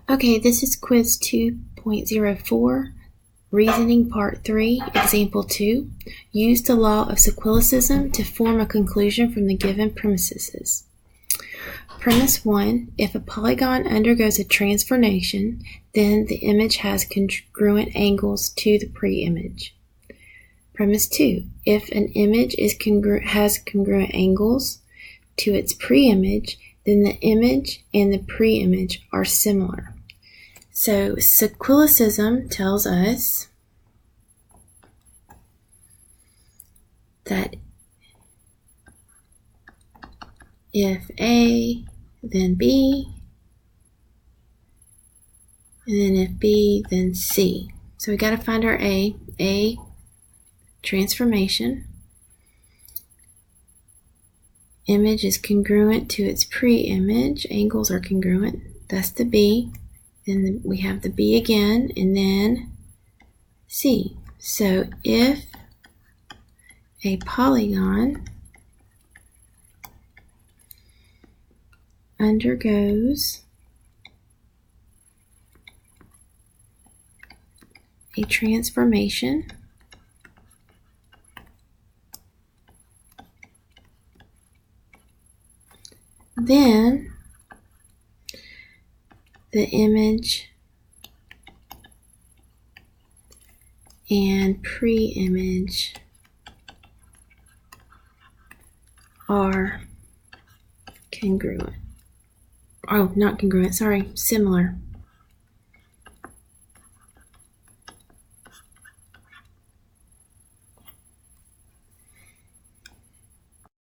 Okay, this is quiz 2.04, reasoning part 3, example 2. Use the law of sequentialism to form a conclusion from the given premises. Premise 1, if a polygon undergoes a transformation, then the image has congruent angles to the pre-image. Premise 2, if an image has congruent angles to its pre-image, then the image and the pre-image are similar. So sequentialism tells us that if A, then B, and then if B, then C. So we got to find our A. A, transformation. Image is congruent to its pre-image. Angles are congruent. That's the B. Then we have the B again, and then C. So if a polygon undergoes a transformation, then the image and pre-image are congruent. Oh, not congruent, sorry, similar.